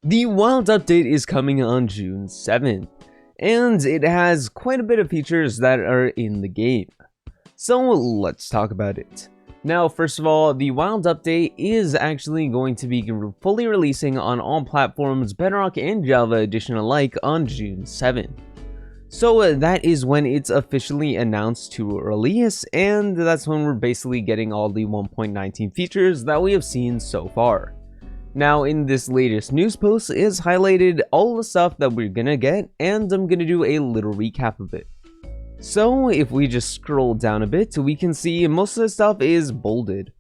The Wild update is coming on June 7th, and it has quite a bit of features that are in the game. So let's talk about it. Now, first of all, the Wild update is actually going to be fully releasing on all platforms, Bedrock and Java Edition alike, on June 7th. So that is when it's officially announced to release, and that's when we're basically getting all the 1.19 features that we have seen so far. Now, in this latest news post is highlighted all the stuff that we're gonna get, and I'm gonna do a little recap of it. So, if we just scroll down a bit, we can see most of the stuff is bolded.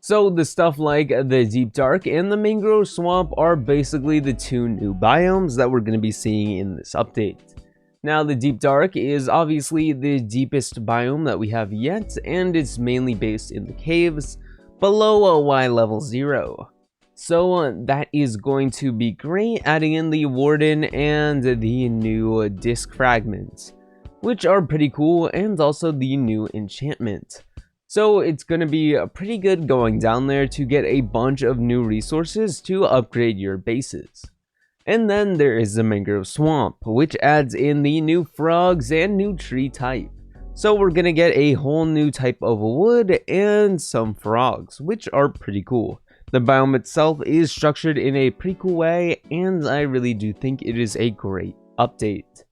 So, the stuff like the Deep Dark and the Mangrove Swamp are basically the two new biomes that we're gonna be seeing in this update. Now, the Deep Dark is obviously the deepest biome that we have yet, and it's mainly based in the caves below Y level 0. So that is going to be great, adding in the Warden and the new disc fragments, which are pretty cool, and also the new Enchantment. So it's going to be pretty good going down there to get a bunch of new resources to upgrade your bases. And then there is the Mangrove Swamp, which adds in the new frogs and new tree type. So we're going to get a whole new type of wood and some frogs, which are pretty cool. The biome itself is structured in a pretty cool way, and I really do think it is a great update.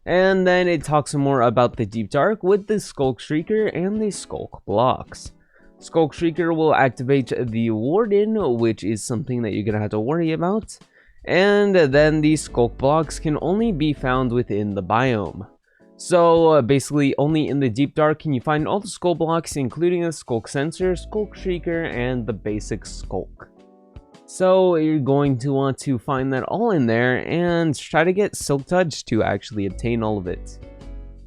And then it talks some more about the Deep Dark with the Skulk Shrieker and the Skulk blocks. Skulk Shrieker will activate the Warden, which is something that you're going to have to worry about. And then the Skulk blocks can only be found within the biome. So basically only in the Deep Dark can you find all the Skulk blocks, including the Skulk Sensor, Skulk Shrieker, and the basic Skulk. So you're going to want to find that all in there and try to get Silk Touch to actually obtain all of it.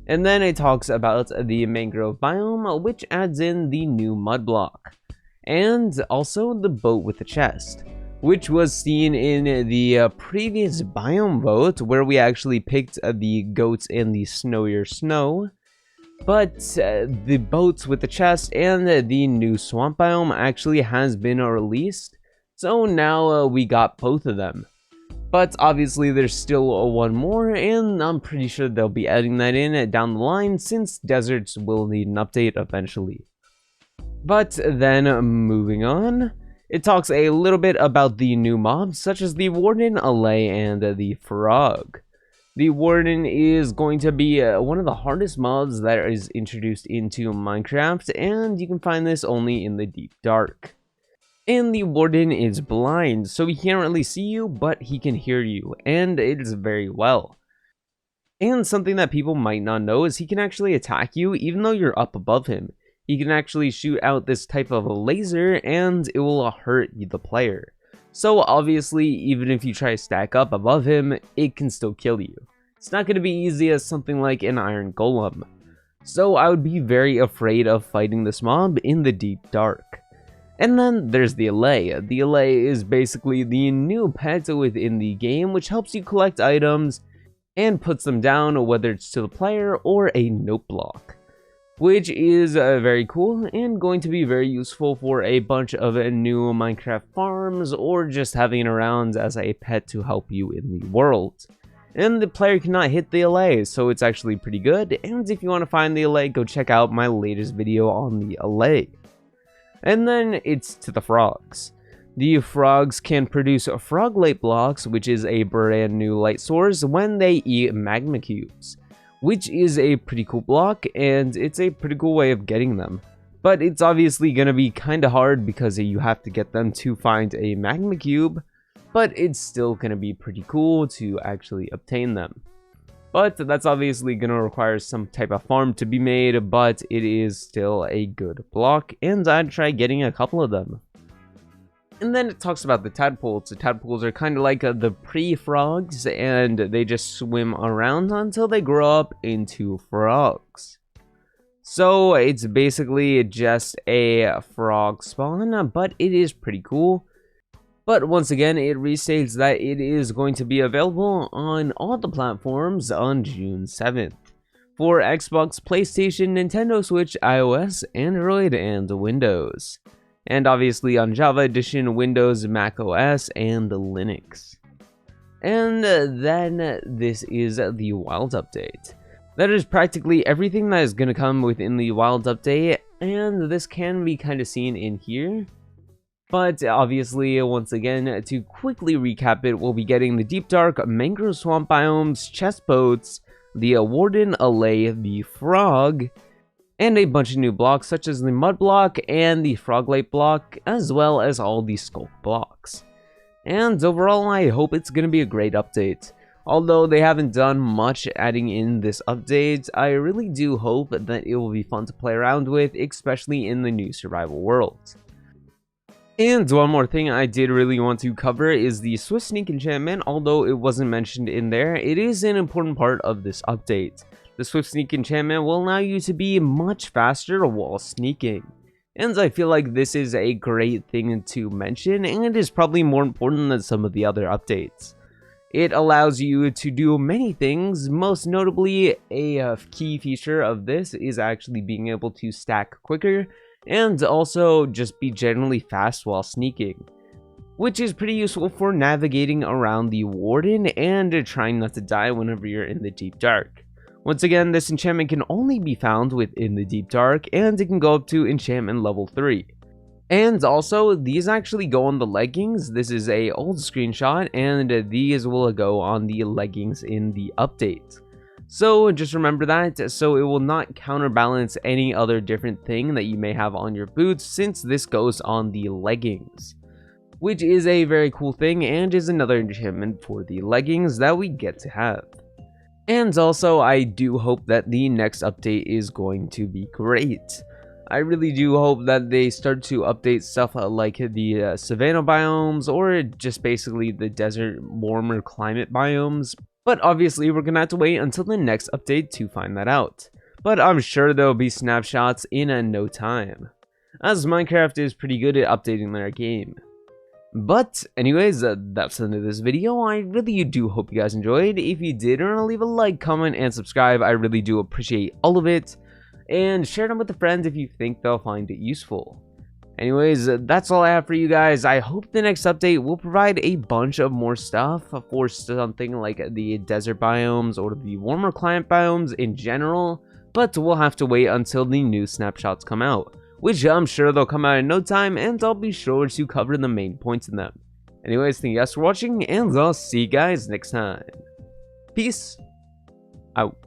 And then it talks about the Mangrove Biome, which adds in the new mud block, and also the boat with the chest, which was seen in the previous biome vote, where we actually picked the goats and the snowier snow. But the boats with the chest and the new swamp biome actually has been released, so now we got both of them. But obviously there's still one more, and I'm pretty sure they'll be adding that in down the line, since deserts will need an update eventually. But then moving on, it talks a little bit about the new mobs, such as the Warden, Allay, and the Frog. The Warden is going to be one of the hardest mobs that is introduced into Minecraft, and you can find this only in the Deep Dark. And the Warden is blind, so he can't really see you, but he can hear you, and it is very well. And something that people might not know is he can actually attack you even though you're up above him. He can actually shoot out this type of a laser, and it will hurt the player. So obviously, even if you try to stack up above him, it can still kill you. It's not going to be easy as something like an Iron Golem. So I would be very afraid of fighting this mob in the Deep Dark. And then there's the Allay. The Allay is basically the new pet within the game, which helps you collect items and puts them down, whether it's to the player or a note block, which is very cool and going to be very useful for a bunch of new Minecraft farms, or just having it around as a pet to help you in the world. And the player cannot hit the Allay, so it's actually pretty good, and if you want to find the Allay, go check out my latest video on the Allay. And then it's to the frogs. The frogs can produce frog light blocks, which is a brand new light source, when they eat magma cubes, which is a pretty cool block, and it's a pretty cool way of getting them. But it's obviously going to be kind of hard because you have to get them to find a magma cube, but it's still going to be pretty cool to actually obtain them. But that's obviously going to require some type of farm to be made, but it is still a good block, and I'd try getting a couple of them. And then it talks about the tadpoles. The tadpoles are kind of like the pre-frogs, and they just swim around until they grow up into frogs. So it's basically just a frog spawn, but it is pretty cool. But once again, it restates that it is going to be available on all the platforms on June 7th. For Xbox, PlayStation, Nintendo Switch, iOS, Android, and Windows. and obviously on Java Edition, Windows, Mac OS, and Linux. And then this is the Wild Update. That is practically everything that is going to come within the Wild Update, and this can be kind of seen in here. But obviously, once again, to quickly recap it, we'll be getting the Deep Dark, Mangrove Swamp biomes, chest boats, the Warden Allay, the Frog, and a bunch of new blocks such as the Mud block and the Froglite block, as well as all the Skulk blocks. And overall, I hope it's going to be a great update. Although they haven't done much adding in this update, I really do hope that it will be fun to play around with, especially in the new survival world. And one more thing I did really want to cover is the Swift Sneak enchantment. Although it wasn't mentioned in there, it is an important part of this update. The Swift Sneak enchantment will allow you to be much faster while sneaking. And I feel like this is a great thing to mention, and it is probably more important than some of the other updates. It allows you to do many things. Most notably, a key feature of this is actually being able to stack quicker and also just be generally fast while sneaking, which is pretty useful for navigating around the Warden and trying not to die whenever you're in the Deep Dark. Once again, this enchantment can only be found within the Deep Dark, and it can go up to enchantment level 3. And also, these actually go on the leggings. This is a old screenshot, and these will go on the leggings in the update. So just remember that, so it will not counterbalance any other different thing that you may have on your boots, since this goes on the leggings. Which is a very cool thing, and is another enchantment for the leggings that we get to have. And also, I do hope that the next update is going to be great. I really do hope that they start to update stuff like the savanna biomes, or just basically the desert warmer climate biomes. But obviously we're gonna have to wait until the next update to find that out. But I'm sure there'll be snapshots in no time, as Minecraft is pretty good at updating their game. But anyways, that's the end of this video. I really do hope you guys enjoyed. If you did, remember to leave a like, comment, and subscribe. I really do appreciate all of it. And share them with a friend if you think they'll find it useful. Anyways, that's all I have for you guys. I hope the next update will provide a bunch of more stuff for something like the desert biomes or the warmer climate biomes in general. But we'll have to wait until the new snapshots come out, which I'm sure they'll come out in no time, and I'll be sure to cover the main points in them. Anyways, thank you guys for watching, and I'll see you guys next time. Peace out.